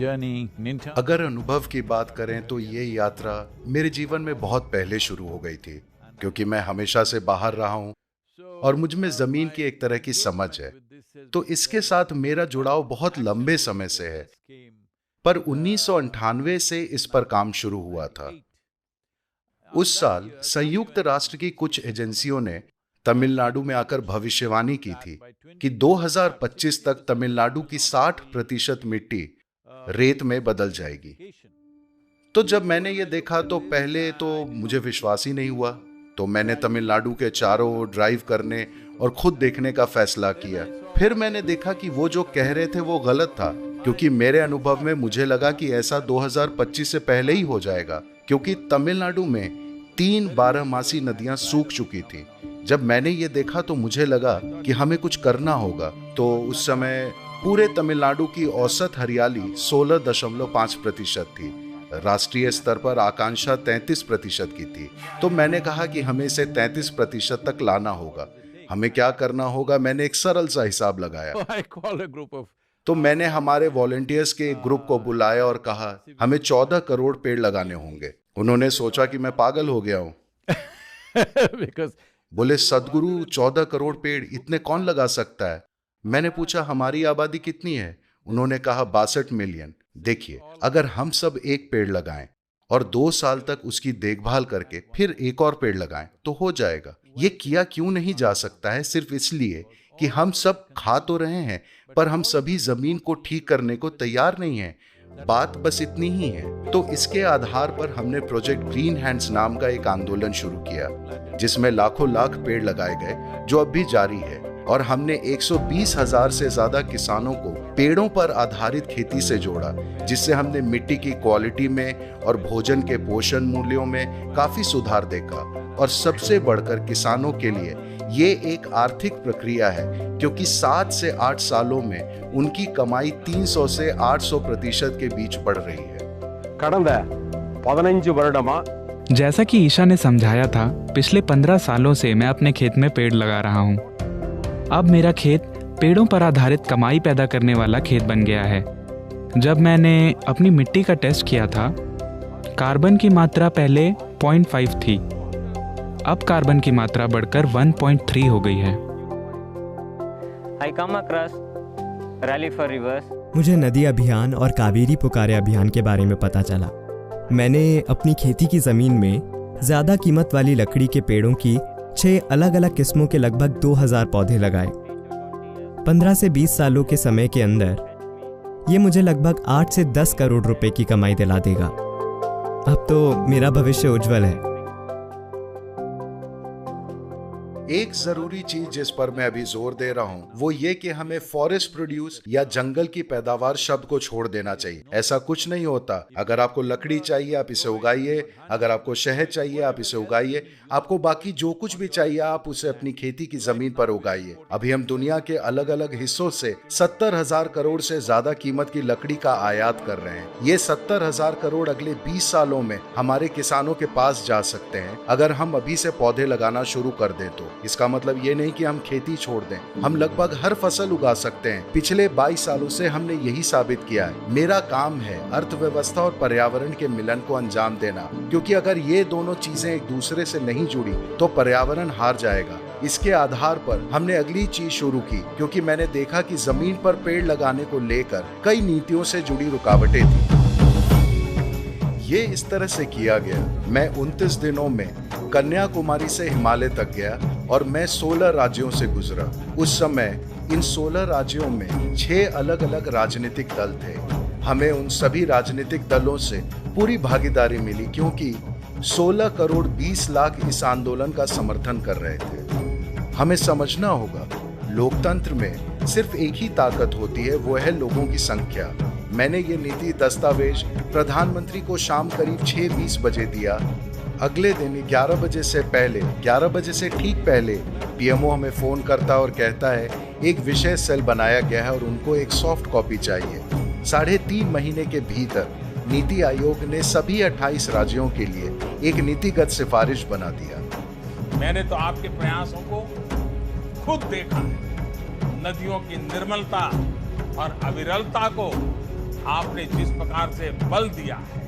अगर अनुभव की बात करें तो ये यात्रा मेरे जीवन में बहुत पहले शुरू हो गई थी, क्योंकि मैं हमेशा से बाहर रहा हूं और मुझ में जमीन की एक तरह की समझ है। तो इसके साथ मेरा जुड़ाव बहुत लंबे समय से है। पर 1998 से इस पर काम शुरू हुआ था। उस साल संयुक्त राष्ट्र की कुछ एजेंसियों ने तमिलनाडु में आकर भविष्यवाणी की थी कि 2025 तक तमिलनाडु की 60% मिट्टी रेत में बदल जाएगी। तो जब मैंने ये देखा तो पहले तो मुझे विश्वास ही नहीं हुआ। तो मैंने तमिलनाडु के चारों ओर ड्राइव करने और खुद देखने का फैसला किया। फिर मैंने देखा कि वो जो कह रहे थे वो गलत था, क्योंकि मेरे अनुभव में मुझे लगा कि ऐसा 2025 से पहले ही हो जाएगा, क्योंकि तमिलनाडु में 3 बारहमासी नदियां सूख चुकी थी। जब मैंने ये देखा तो मुझे लगा कि हमें कुछ करना होगा। तो उस समय पूरे तमिलनाडु की औसत हरियाली 16.5% थी। राष्ट्रीय स्तर पर आकांक्षा 33% की थी। तो मैंने कहा कि हमें इसे 33% तक लाना होगा। हमें क्या करना होगा? मैंने एक सरल सा हिसाब लगाया। तो मैंने हमारे वॉलंटियर्स के एक ग्रुप को बुलाया और कहा, हमें 14 करोड़ पेड़ लगाने होंगे। उन्होंने सोचा कि मैं पागल हो गया हूं। बोले, सदगुरु, 14 करोड़ पेड़ इतने कौन लगा सकता है? मैंने पूछा, हमारी आबादी कितनी है? उन्होंने कहा 62 मिलियन। देखिए, अगर हम सब एक पेड़ लगाएं और 2 साल तक उसकी देखभाल करके फिर एक और पेड़ लगाएं तो हो जाएगा। ये किया क्यों नहीं जा सकता है? सिर्फ इसलिए कि हम सब खा तो रहे हैं, पर हम सभी जमीन को ठीक करने को तैयार नहीं हैं। बात बस इतनी ही है। तो इसके आधार पर हमने प्रोजेक्ट ग्रीन हैंड्स नाम का एक आंदोलन शुरू किया, जिसमें लाखों लाख पेड़ लगाए गए, जो अब भी जारी है। और हमने 120,000 से ज्यादा किसानों को पेड़ों पर आधारित खेती से जोड़ा, जिससे हमने मिट्टी की क्वालिटी में और भोजन के पोषण मूल्यों में काफी सुधार देखा। और सबसे बढ़कर किसानों के लिए ये एक आर्थिक प्रक्रिया है, क्योंकि 7 से 8 सालों में उनकी कमाई 300 से 800% के बीच बढ़ रही है। जैसा कि ईशा ने समझाया था, पिछले 15 सालों से मैं अपने खेत में पेड़ लगा रहा हूँ। अब मेरा खेत पेड़ों पर आधारित कमाई पैदा करने वाला खेत बन गया है। जब मैंने अपनी मिट्टी का टेस्ट किया था, कार्बन की मात्रा पहले 0.5 थी, अब कार्बन की मात्रा बढ़कर 1.3 हो गई है। मुझे नदी अभियान और कावेरी पुकारे अभियान के बारे में पता चला। मैंने अपनी खेती की जमीन में ज्यादा कीमत वाली लकड़ी के पेड़ों की 6 अलग अलग किस्मों के लगभग 2000 पौधे लगाए। 15 से 20 सालों के समय के अंदर ये मुझे लगभग 8 से 10 करोड़ रुपए की कमाई दिला देगा। अब तो मेरा भविष्य उज्जवल है। एक जरूरी चीज जिस पर मैं अभी जोर दे रहा हूं वो ये कि हमें फॉरेस्ट प्रोड्यूस या जंगल की पैदावार शब्द को छोड़ देना चाहिए। ऐसा कुछ नहीं होता। अगर आपको लकड़ी चाहिए आप इसे उगाइए, अगर आपको शहद चाहिए आप इसे उगाइए, आपको बाकी जो कुछ भी चाहिए आप उसे अपनी खेती की जमीन पर उगाइए। अभी हम दुनिया के अलग अलग हिस्सों से 70,000 करोड़ से ज्यादा कीमत की लकड़ी का आयात कर रहे हैं। ये 70,000 करोड़ अगले 20 सालों में हमारे किसानों के पास जा सकते हैं अगर हम अभी से पौधे लगाना शुरू कर दें। तो इसका मतलब ये नहीं कि हम खेती छोड़ दें, हम लगभग हर फसल उगा सकते हैं। पिछले 22 सालों से हमने यही साबित किया है। मेरा काम है अर्थव्यवस्था और पर्यावरण के मिलन को अंजाम देना, क्योंकि अगर ये दोनों चीजें एक दूसरे से नहीं जुड़ी तो पर्यावरण हार जाएगा। इसके आधार पर हमने अगली चीज शुरू की, क्योंकि मैंने देखा कि जमीन पर पेड़ लगाने को लेकर कई नीतियों से जुड़ी रुकावटें थी। ये इस तरह से किया गया। मैं 29 दिनों में कन्याकुमारी से हिमालय तक गया और मैं 16 राज्यों से गुजरा। उस समय इन 16 राज्यों में 6 अलग अलग राजनीतिक दल थे। हमें उन सभी राजनीतिक दलों से पूरी भागीदारी मिली, क्योंकि 16 करोड़ 20 लाख इस आंदोलन का समर्थन कर रहे थे। हमें समझना होगा, लोकतंत्र में सिर्फ एक ही ताकत होती है, वो है लोगों की संख्या। मैंने ये नीति दस्तावेज प्रधानमंत्री को शाम करीब 6:20 बजे दिया। अगले दिन 11 बजे से पहले, 11 बजे से ठीक पहले पीएमओ हमें फोन करता और कहता है एक विशेष सेल बनाया गया है और उनको एक सॉफ्ट कॉपी चाहिए। 3.5 महीने के भीतर नीति आयोग ने सभी 28 राज्यों के लिए एक नीतिगत सिफारिश बना दिया। मैंने तो आपके प्रयासों को खुद देखा है। नदियों की निर्मलता और अविरलता को आपने जिस प्रकार से बल दिया है,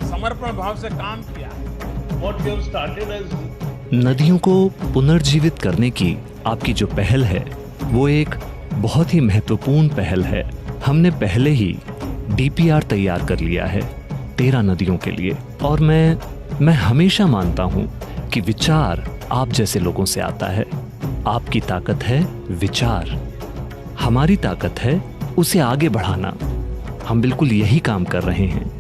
समर्पण भाव से काम किया है, what you have started as नदियों को पुनर्जीवित करने की आपकी जो पहल है वो एक बहुत ही महत्वपूर्ण पहल है। हमने पहले ही डीपीआर तैयार कर लिया है 13 नदियों के लिए, और मैं हमेशा मानता हूँ कि विचार आप जैसे लोगों से आता है। आपकी ताकत है विचार, हमारी ताकत है उसे आगे बढ़ाना। हम बिल्कुल यही काम कर रहे हैं।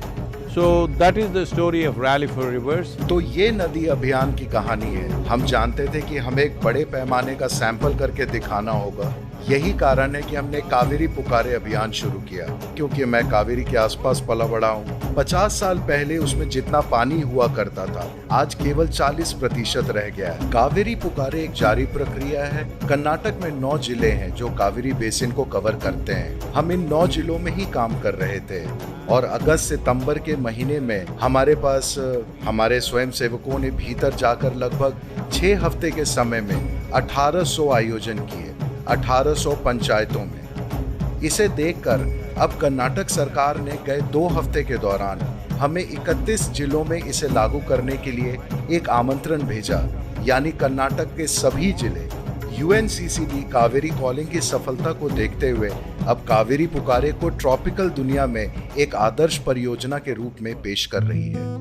So that is the story of Rally for Rivers. तो ये नदी अभियान की कहानी है। हम जानते थे कि हमें एक बड़े पैमाने का सैंपल करके दिखाना होगा। यही कारण है कि हमने कावेरी पुकारे अभियान शुरू किया, क्योंकि मैं कावेरी के आसपास पला बड़ा हूँ। 50 साल पहले उसमें जितना पानी हुआ करता था, आज केवल 40% रह गया है। कावेरी पुकारे एक जारी प्रक्रिया है। कर्नाटक में 9 जिले हैं जो कावेरी बेसिन को कवर करते हैं। हम इन 9 जिलों में ही काम कर रहे थे, और अगस्त सितंबर के महीने में हमारे पास हमारे स्वयं सेवकों ने भीतर जाकर लगभग 6 हफ्ते के समय में 1800 आयोजन किए, 1800 पंचायतों में। इसे देखकर अब कर्नाटक सरकार ने गए 2 हफ्ते के दौरान हमें 31 जिलों में इसे लागू करने के लिए एक आमंत्रण भेजा, यानी कर्नाटक के सभी जिले यूएनसीसीडी कावेरी कॉलिंग की सफलता को देखते हुए अब कावेरी पुकारे को ट्रॉपिकल दुनिया में एक आदर्श परियोजना के रूप में पेश कर रही है।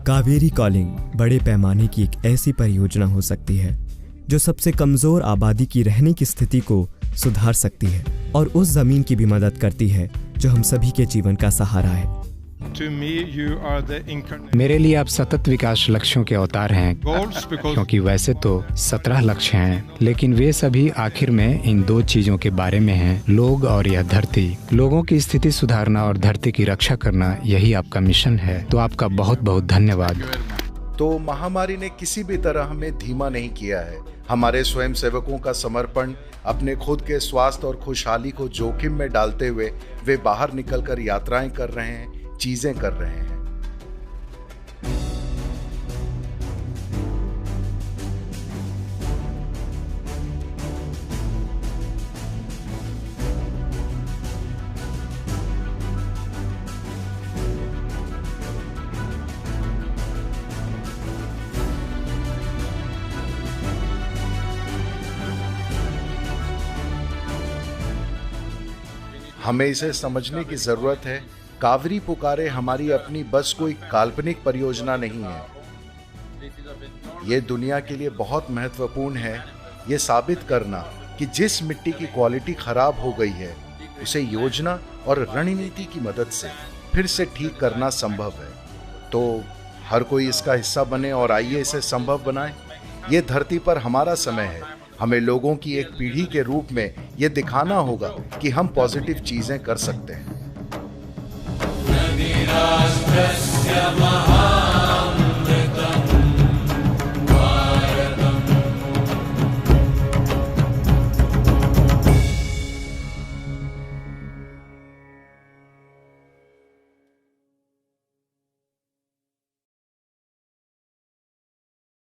कावेरी कॉलिंग बड़े पैमाने की एक ऐसी परियोजना हो सकती है जो सबसे कमजोर आबादी की रहने की स्थिति को सुधार सकती है और उस जमीन की भी मदद करती है जो हम सभी के जीवन का सहारा है। मेरे लिए आप सतत विकास लक्ष्यों के अवतार हैं, क्योंकि वैसे तो 17 लक्ष्य हैं, लेकिन वे सभी आखिर में इन 2 चीजों के बारे में हैं, लोग और यह धरती। लोगों की स्थिति सुधारना और धरती की रक्षा करना, यही आपका मिशन है। तो आपका बहुत बहुत धन्यवाद। तो महामारी ने किसी भी तरह हमें धीमा नहीं किया है। हमारे स्वयं सेवकों का समर्पण, अपने खुद के स्वास्थ्य और खुशहाली को जोखिम में डालते हुए वे बाहर निकलकर यात्राएं कर रहे हैं, चीजें कर रहे हैं। हमें इसे समझने की जरूरत है। कावेरी पुकारे हमारी अपनी बस कोई काल्पनिक परियोजना नहीं है। ये दुनिया के लिए बहुत महत्वपूर्ण है ये साबित करना कि जिस मिट्टी की क्वालिटी खराब हो गई है उसे योजना और रणनीति की मदद से फिर से ठीक करना संभव है। तो हर कोई इसका हिस्सा बने और आइए इसे संभव बनाएं। ये धरती पर हमारा समय है। हमें लोगों की एक पीढ़ी के रूप में ये दिखाना होगा कि हम पॉजिटिव चीजें कर सकते हैं।